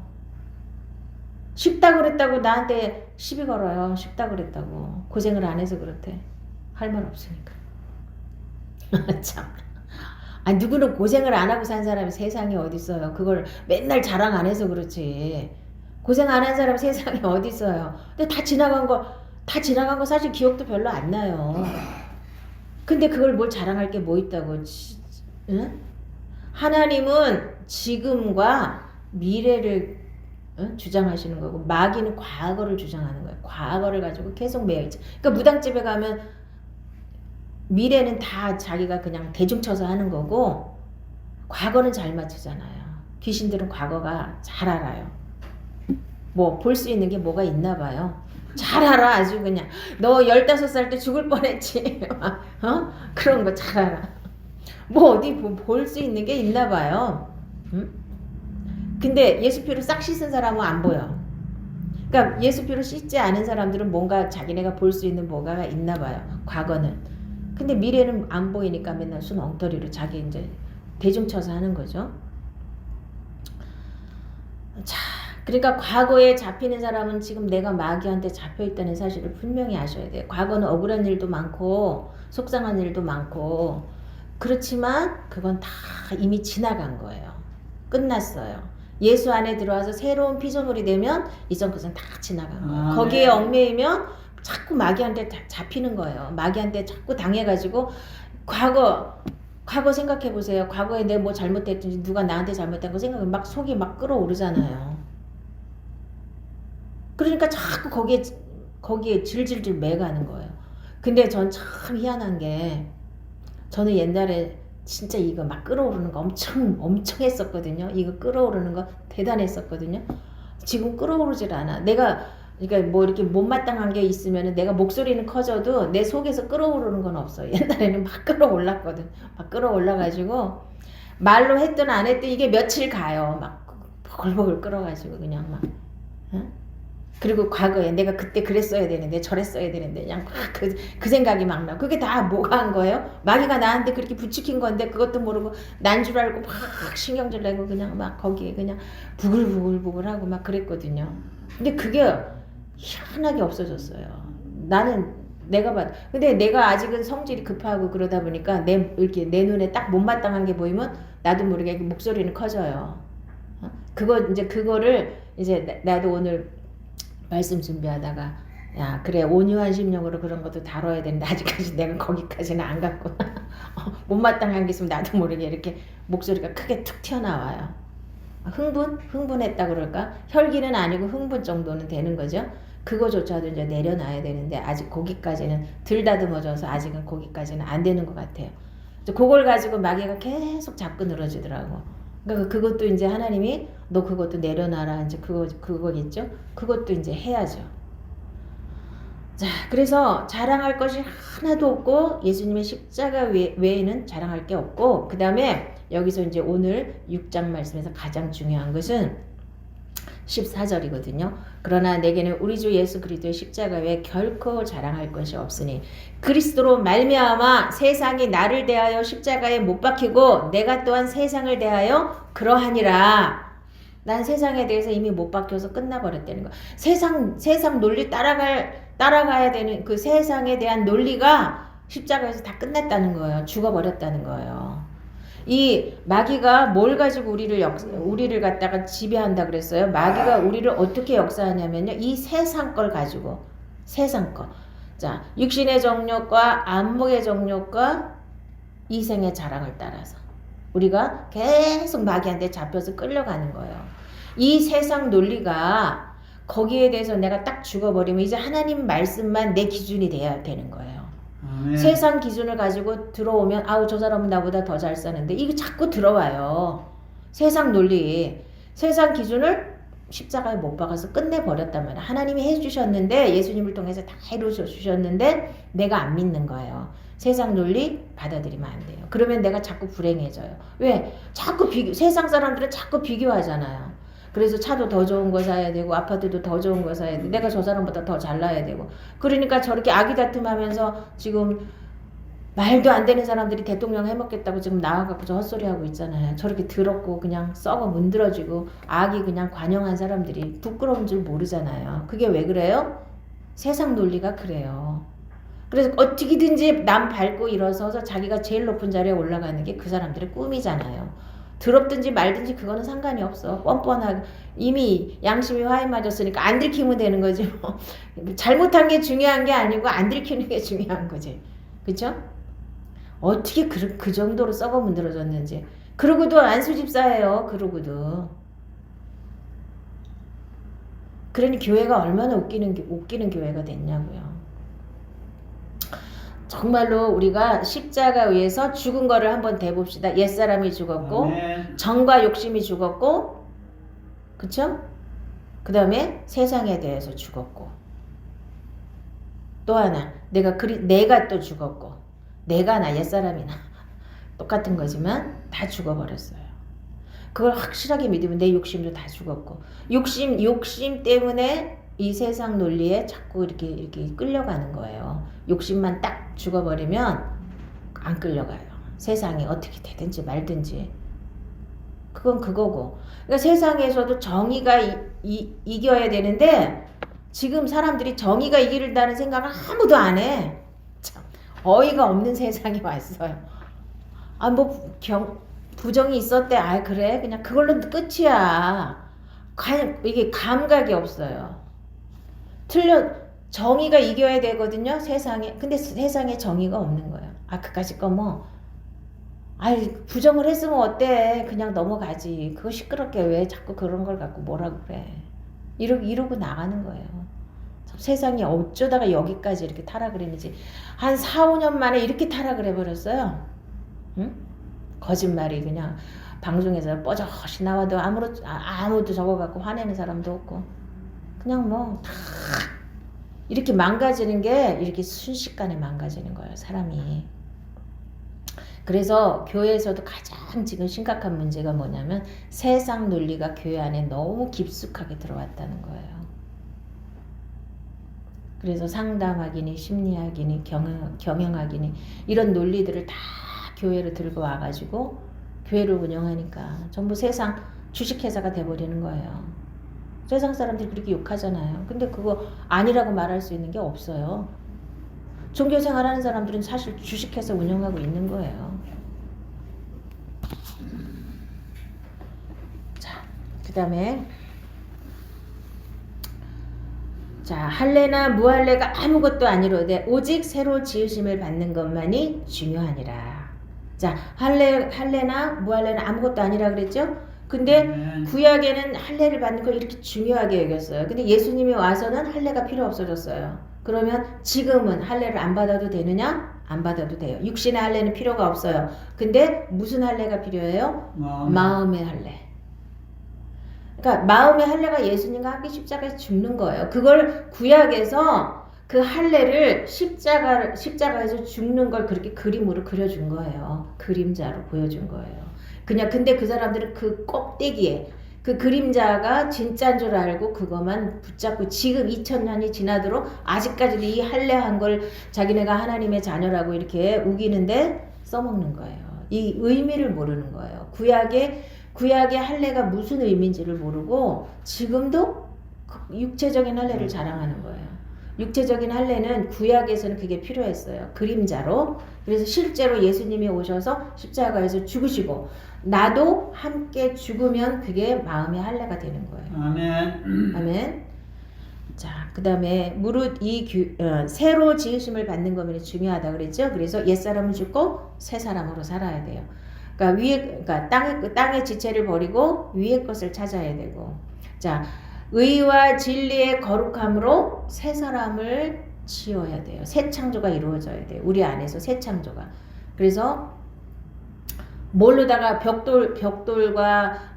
쉽다 그랬다고 나한테 시비 걸어요. 쉽다 그랬다고. 고생을 안 해서 그렇대. 할 말 없으니까. 참. 누구는 고생을 안 하고 산 사람이 세상에 어딨어요. 그걸 맨날 자랑 안 해서 그렇지. 고생 안 한 사람 세상에 어딨어요. 근데 다 지나간 거 사실 기억도 별로 안 나요. 근데 그걸 뭘 자랑할 게 뭐 있다고. 응? 하나님은 지금과 미래를 주장하시는 거고 마귀는 과거를 주장하는 거예요. 과거를 가지고 계속 매여있죠. 그러니까 무당집에 가면 미래는 다 자기가 그냥 대중 쳐서 하는 거고 과거는 잘 맞추잖아요. 귀신들은 과거가 잘 알아요. 볼 수 있는 게 뭐가 있나 봐요. 잘 알아. 아주 그냥 너 15살 때 죽을 뻔했지. 그런 거 잘 알아. 어디 볼 수 있는 게 있나 봐요. 응? 근데 예수피로 싹 씻은 사람은 안 보여. 그러니까 예수피로 씻지 않은 사람들은 뭔가 자기네가 볼 수 있는 뭐가 있나 봐요. 과거는. 근데 미래는 안 보이니까 맨날 순 엉터리로 자기 이제 대중 쳐서 하는 거죠. 자, 그러니까 과거에 잡히는 사람은 지금 내가 마귀한테 잡혀있다는 사실을 분명히 아셔야 돼요. 과거는 억울한 일도 많고 속상한 일도 많고 그렇지만 그건 다 이미 지나간 거예요. 끝났어요. 예수 안에 들어와서 새로운 피조물이 되면 이전 것은 다 지나간 거예요. 거기에 얽매이면 자꾸 마귀한테 잡히는 거예요. 마귀한테 자꾸 당해가지고 과거 생각해 보세요. 과거에 내가 뭐 잘못했든지 누가 나한테 잘못한 거 생각하면 막 속이 막 끓어오르잖아요. 그러니까 자꾸 거기에 질질질 매가는 거예요. 근데 전 참 희한한 게 저는 옛날에 진짜 이거 막 끌어오르는 거 엄청 했었거든요. 이거 끌어오르는 거 대단했었거든요. 지금 끌어오르질 않아. 그러니까 뭐 이렇게 못마땅한 게 있으면은 내가 목소리는 커져도 내 속에서 끌어오르는 건 없어. 옛날에는 막 끌어올랐거든. 막 끌어올라가지고 말로 했든 안 했든 이게 며칠 가요. 막 보글보글 끌어가지고 그냥 막. 응? 그리고 과거에 내가 그때 그랬어야 되는데 저랬어야 되는데 그냥 막 그 생각이 막 나. 그게 다 뭐가 한 거예요? 마귀가 나한테 그렇게 부추긴 건데 그것도 모르고 난 줄 알고 막 신경질 내고 그냥 막 거기에 그냥 부글부글부글하고 막 그랬거든요. 근데 그게 희한하게 없어졌어요. 나는 내가 근데 내가 아직은 성질이 급하고 그러다 보니까 이렇게 내 눈에 딱 못마땅한 게 보이면 나도 모르게 목소리는 커져요. 그거를 이제 나도 오늘 말씀 준비하다가 야 그래 온유한 심령으로 그런 것도 다뤄야 되는데 아직까지 내가 거기까지는 안 갔구나. 못마땅한 게 있으면 나도 모르게 이렇게 목소리가 크게 툭 튀어나와요. 흥분했다 그럴까? 혈기는 아니고 흥분 정도는 되는 거죠. 그거조차도 이제 내려놔야 되는데 아직 거기까지는 덜 다듬어져서 아직은 거기까지는 안 되는 것 같아요. 그걸 가지고 마귀가 계속 잡고 늘어지더라고. 그러니까 그것도 이제 하나님이 너 그것도 내려놔라 이제 그거겠죠. 그것도 이제 해야죠. 자, 그래서 자랑할 것이 하나도 없고 예수님의 십자가 외에는 자랑할 게 없고 그 다음에 여기서 이제 오늘 6장 말씀에서 가장 중요한 것은 14절이거든요. 그러나 내게는 우리 주 예수 그리스도의 십자가 외에 결코 자랑할 것이 없으니 그리스도로 말미암아 세상이 나를 대하여 십자가에 못 박히고 내가 또한 세상을 대하여 그러하니라. 난 세상에 대해서 이미 못 박혀서 끝나버렸다는 거. 세상 논리 따라가야 되는 그 세상에 대한 논리가 십자가에서 다 끝났다는 거예요. 죽어버렸다는 거예요. 이 마귀가 뭘 가지고 우리를 갖다가 지배한다 그랬어요. 마귀가 우리를 어떻게 역사하냐면요. 이 세상 걸 가지고 세상 거. 자, 육신의 정욕과 안목의 정욕과 이생의 자랑을 따라서 우리가 계속 마귀한테 잡혀서 끌려가는 거예요. 이 세상 논리가 거기에 대해서 내가 딱 죽어버리면 이제 하나님 말씀만 내 기준이 돼야 되는 거예요. 세상 기준을 가지고 들어오면 아우 저 사람은 나보다 더 잘 사는데 이게 자꾸 들어와요. 세상 논리. 세상 기준을 십자가에 못 박아서 끝내버렸단 말이야. 하나님이 해주셨는데 예수님을 통해서 다 해주셨는데 내가 안 믿는 거예요. 세상 논리 받아들이면 안 돼요. 그러면 내가 자꾸 불행해져요. 왜? 자꾸 세상 사람들은 자꾸 비교하잖아요. 그래서 차도 더 좋은 거 사야 되고 아파트도 더 좋은 거 사야 돼. 내가 저 사람보다 더 잘나야 되고. 그러니까 저렇게 아기다툼하면서 지금 말도 안 되는 사람들이 대통령 해먹겠다고 지금 나와갖고 저 헛소리하고 있잖아요. 저렇게 더럽고 그냥 썩어 문드러지고 악이 그냥 관영한 사람들이 부끄러운 줄 모르잖아요. 그게 왜 그래요? 세상 논리가 그래요. 그래서 어떻게든지 남 밟고 일어서서 자기가 제일 높은 자리에 올라가는 게 그 사람들의 꿈이잖아요. 더럽든지 말든지 그거는 상관이 없어. 뻔뻔하게 이미 양심이 화해 맞았으니까 안 들키면 되는 거지 뭐. 잘못한 게 중요한 게 아니고 안 들키는 게 중요한 거지. 그쵸? 어떻게 그 정도로 썩어 문드러졌는지. 그러고도 안수집사예요. 그러고도. 그러니 교회가 얼마나 웃기는 교회가 됐냐고요. 정말로 우리가 십자가 위에서 죽은 거를 한번 대봅시다. 옛사람이 죽었고 아멘. 정과 욕심이 죽었고 그쵸? 그 다음에 세상에 대해서 죽었고 또 하나 내가 또 죽었고 내가 나 옛사람이나 똑같은 거지만 다 죽어버렸어요. 그걸 확실하게 믿으면 내 욕심도 다 죽었고 욕심 때문에 이 세상 논리에 자꾸 이렇게 끌려가는 거예요. 욕심만 딱 죽어버리면 안 끌려가요. 세상이 어떻게 되든지 말든지 그건 그거고. 그러니까 세상에서도 정의가 이겨야 되는데 지금 사람들이 정의가 이긴다는 생각을 아무도 안 해. 참 어이가 없는 세상이 왔어요. 아 뭐 부정이 있었대. 아 그래 그냥 그걸로 끝이야. 이게 감각이 없어요. 정의가 이겨야 되거든요 세상에. 근데 세상에 정의가 없는 거예요. 아 그까짓 거 뭐 아이 부정을 했으면 어때 그냥 넘어가지. 그거 시끄럽게 왜 자꾸 그런 걸 갖고 뭐라 그래. 이러고 나가는 거예요. 세상이 어쩌다가 여기까지 이렇게 타락을 했는지. 한 4, 5년 만에 이렇게 타락을 해버렸어요. 응? 거짓말이 그냥 방송에서 뻐젓이 나와도 아무도 저거 갖고 화내는 사람도 없고 그냥 뭐 다 이렇게 망가지는 게 이렇게 순식간에 망가지는 거예요 사람이. 그래서 교회에서도 가장 지금 심각한 문제가 뭐냐면 세상 논리가 교회 안에 너무 깊숙하게 들어왔다는 거예요. 그래서 상담학이니 심리학이니 경영학이니 이런 논리들을 다 교회로 들고 와가지고 교회를 운영하니까 전부 세상 주식회사가 돼버리는 거예요. 세상 사람들이 그렇게 욕하잖아요. 근데 그거 아니라고 말할 수 있는 게 없어요. 종교생활하는 사람들은 사실 주식회사 운영하고 있는 거예요. 자, 그 다음에 자, 할례나 무할례가 아무것도 아니로되 오직 새로 지으심을 받는 것만이 중요하니라. 자, 할례나 무할례는 아무것도 아니라 그랬죠? 근데 구약에는 할례를 받는 걸 이렇게 중요하게 여겼어요. 근데 예수님이 와서는 할례가 필요 없어졌어요. 그러면 지금은 할례를 안 받아도 되느냐? 안 받아도 돼요. 육신의 할례는 필요가 없어요. 근데 무슨 할례가 필요해요? 마음의 할례. 그러니까 마음의 할례가 예수님과 함께 십자가에서 죽는 거예요. 그걸 구약에서 그 할례를 십자가에서 죽는 걸 그렇게 그림으로 그려준 거예요. 그림자로 보여준 거예요. 근데 그 사람들은 그 꼭대기에 그 그림자가 진짜인 줄 알고 그것만 붙잡고 지금 2000년이 지나도록 아직까지도 이 할례한 걸 자기네가 하나님의 자녀라고 이렇게 우기는데 써먹는 거예요. 이 의미를 모르는 거예요. 구약의 할례가 무슨 의미인지를 모르고 지금도 육체적인 할례를 자랑하는 거예요. 육체적인 할례는 구약에서는 그게 필요했어요. 그림자로. 그래서 실제로 예수님이 오셔서 십자가에서 죽으시고 나도 함께 죽으면 그게 마음의 할례가 되는 거예요. 아멘. 아멘. 자, 그 다음에 무릇 새로 지으심을 받는 것이 중요하다 그랬죠. 그래서 옛사람은 죽고 새 사람으로 살아야 돼요. 그러니까 땅의 지체를 버리고 위의 것을 찾아야 되고. 자, 의와 진리의 거룩함으로 새 사람을 지어야 돼요. 새 창조가 이루어져야 돼요. 우리 안에서 새 창조가. 그래서 뭘로다가 벽돌과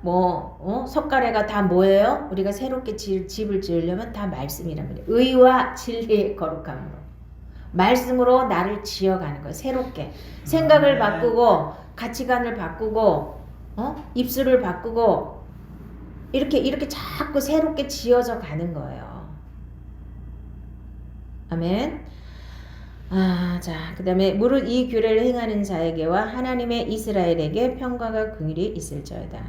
석가래가 다 뭐예요? 우리가 새롭게 집을 지으려면 다 말씀이란 말이에요. 의와 진리의 거룩함으로. 말씀으로 나를 지어가는 거예요. 새롭게. 생각을 바꾸고 가치관을 바꾸고 입술을 바꾸고 이렇게 자꾸 새롭게 지어져 가는 거예요. 아멘. 자, 그 다음에 무릇 이 규례를 행하는 자에게와 하나님의 이스라엘에게 평강과 긍휼이 있을지어다.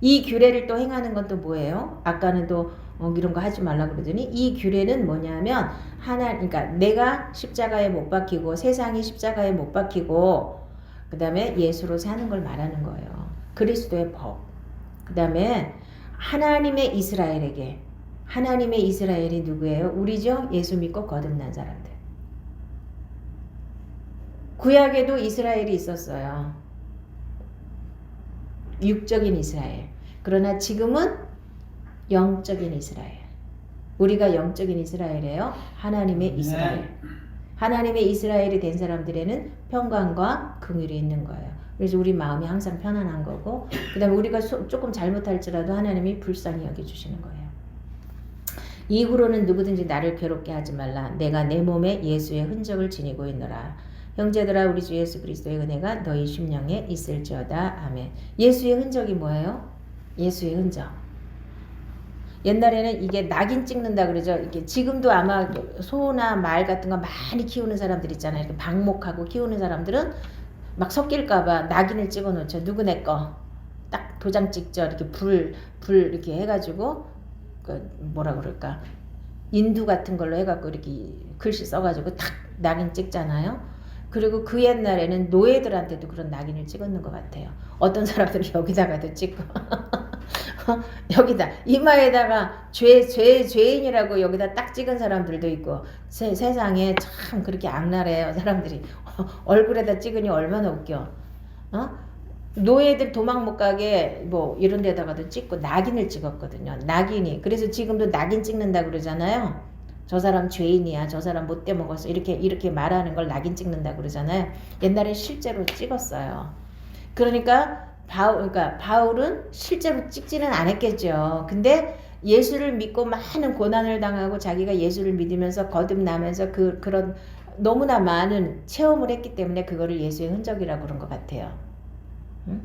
이 규례를 또 행하는 건 또 뭐예요? 아까는 또 이런 거 하지 말라 그러더니 이 규례는 뭐냐면 그러니까 내가 십자가에 못 박히고 세상이 십자가에 못 박히고 그 다음에 예수로 사는 걸 말하는 거예요. 그리스도의 법. 그 다음에 하나님의 이스라엘에게. 하나님의 이스라엘이 누구예요? 우리죠? 예수 믿고 거듭난 사람들. 구약에도 이스라엘이 있었어요. 육적인 이스라엘. 그러나 지금은 영적인 이스라엘. 우리가 영적인 이스라엘이에요. 하나님의 이스라엘. 하나님의 이스라엘이 된 사람들에는 평강과 긍휼이 있는 거예요. 그래서 우리 마음이 항상 편안한 거고 그 다음에 우리가 조금 잘못할지라도 하나님이 불쌍히 여겨주시는 거예요. 이후로는 누구든지 나를 괴롭게 하지 말라. 내가 내 몸에 예수의 흔적을 지니고 있노라. 형제들아 우리 주 예수 그리스도의 은혜가 너희 심령에 있을지어다. 아멘. 예수의 흔적이 뭐예요? 예수의 흔적. 옛날에는 이게 낙인 찍는다 그러죠. 이게 지금도 아마 소나 말 같은 거 많이 키우는 사람들 있잖아요. 이렇게 방목하고 키우는 사람들은 막 섞일까봐 낙인을 찍어 놓죠. 누구 내 거. 딱 도장 찍죠. 이렇게 불 이렇게 해가지고 그 뭐라 그럴까 인두 같은 걸로 해갖고 이렇게 글씨 써가지고 탁 낙인 찍잖아요. 그리고 그 옛날에는 노예들한테도 그런 낙인을 찍었는 것 같아요. 어떤 사람들은 여기다가도 찍고 여기다 이마에다가 죄인이라고 여기다 딱 찍은 사람들도 있고 세상에 참 그렇게 악랄해요 사람들이. 얼굴에다 찍으니 얼마나 웃겨. 노예들 도망 못 가게 뭐 이런 데다가도 찍고 낙인을 찍었거든요. 낙인이. 그래서 지금도 낙인 찍는다 그러잖아요. 저 사람 죄인이야. 저 사람 못돼 먹었어. 이렇게 말하는 걸 낙인 찍는다 그러잖아요. 옛날에 실제로 찍었어요. 그러니까 바울은 실제로 찍지는 않았겠죠. 근데 예수를 믿고 많은 고난을 당하고 자기가 예수를 믿으면서 거듭나면서 그런 너무나 많은 체험을 했기 때문에 그거를 예수의 흔적이라고 그런 것 같아요. 응?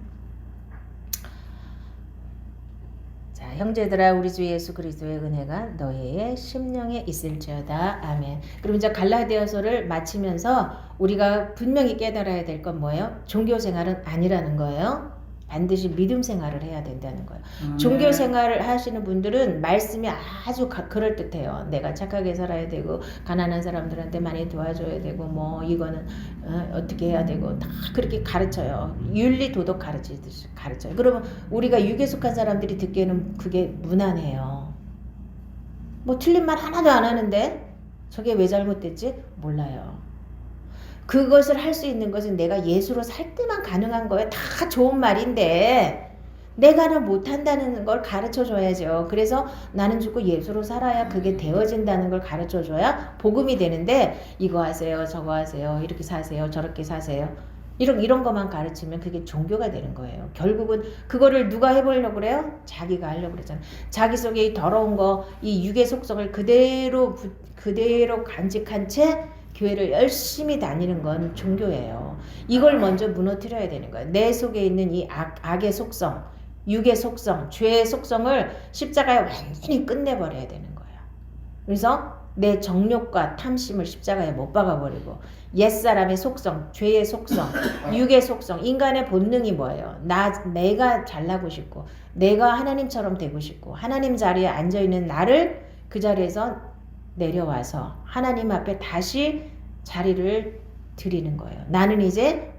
자, 형제들아 우리 주 예수 그리스도의 은혜가 너희의 심령에 있을지어다. 아멘. 그럼 이제 갈라디아서를 마치면서 우리가 분명히 깨달아야 될 건 뭐예요? 종교 생활은 아니라는 거예요. 반드시 믿음 생활을 해야 된다는 거예요. 종교 생활을 하시는 분들은 말씀이 아주 그럴듯해요. 내가 착하게 살아야 되고 가난한 사람들한테 많이 도와줘야 되고 뭐 이거는 어떻게 해야 되고 다 그렇게 가르쳐요. 윤리 도덕 가르쳐요. 그러면 우리가 육에 속한 사람들이 듣기에는 그게 무난해요. 뭐 틀린 말 하나도 안 하는데 저게 왜 잘못됐지? 몰라요. 그것을 할 수 있는 것은 내가 예수로 살 때만 가능한 거예요. 다 좋은 말인데 내가는 못한다는 걸 가르쳐 줘야죠. 그래서 나는 죽고 예수로 살아야 그게 되어진다는 걸 가르쳐 줘야 복음이 되는데 이거 하세요 저거 하세요 이렇게 사세요 저렇게 사세요 이런 것만 가르치면 그게 종교가 되는 거예요. 결국은 그거를 누가 해보려고 그래요? 자기가 하려고 그러잖아요. 자기 속에 이 더러운 거, 이 육의 속성을 그대로 간직한 채 교회를 열심히 다니는 건 종교예요. 이걸 먼저 무너뜨려야 되는 거예요. 내 속에 있는 이 악의 속성, 육의 속성, 죄의 속성을 십자가에 완전히 끝내버려야 되는 거예요. 그래서 내 정욕과 탐심을 십자가에 못 박아버리고 옛사람의 속성, 죄의 속성, 육의 속성, 인간의 본능이 뭐예요? 내가 잘나고 싶고 내가 하나님처럼 되고 싶고 하나님 자리에 앉아있는 나를 그 자리에서 내려와서 하나님 앞에 다시 자리를 드리는 거예요. 나는 이제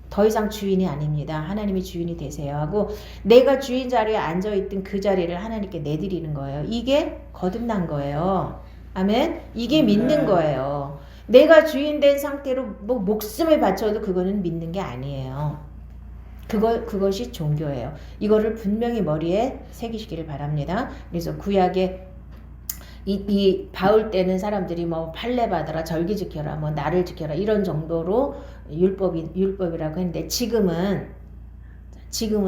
더 이상 주인이 아닙니다. 하나님이 주인이 되세요 하고 내가 주인 자리에 앉아있던 그 자리를 하나님께 내드리는 거예요. 이게 거듭난 거예요. 아멘. 이게 믿는 거예요. 내가 주인 된 상태로 뭐 목숨을 바쳐도 그거는 믿는 게 아니에요. 그것이 종교예요. 이거를 분명히 머리에 새기시기를 바랍니다. 그래서 구약에 이 바울 때는 사람들이 뭐 판례 받아라, 절기 지켜라, 뭐 날을 지켜라 이런 정도로 율법이라고 했는데 지금은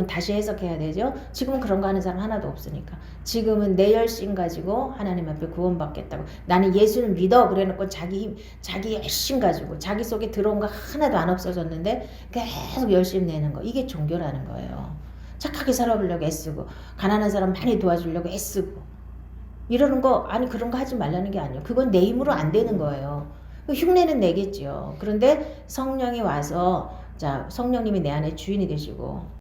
다시 해석해야 되죠. 지금은 그런 거 하는 사람 하나도 없으니까. 지금은 내 열심 가지고 하나님 앞에 구원받겠다고. 나는 예수를 믿어. 그래놓고 자기 힘, 자기 열심 가지고 자기 속에 들어온 거 하나도 안 없어졌는데 계속 열심 내는 거. 이게 종교라는 거예요. 착하게 살아보려고 애쓰고 가난한 사람 많이 도와주려고 애쓰고 이러는 거 아니 그런 거 하지 말라는 게 아니에요. 그건 내 힘으로 안 되는 거예요. 흉내는 내겠죠. 그런데 성령이 와서 자 성령님이 내 안에 주인이 되시고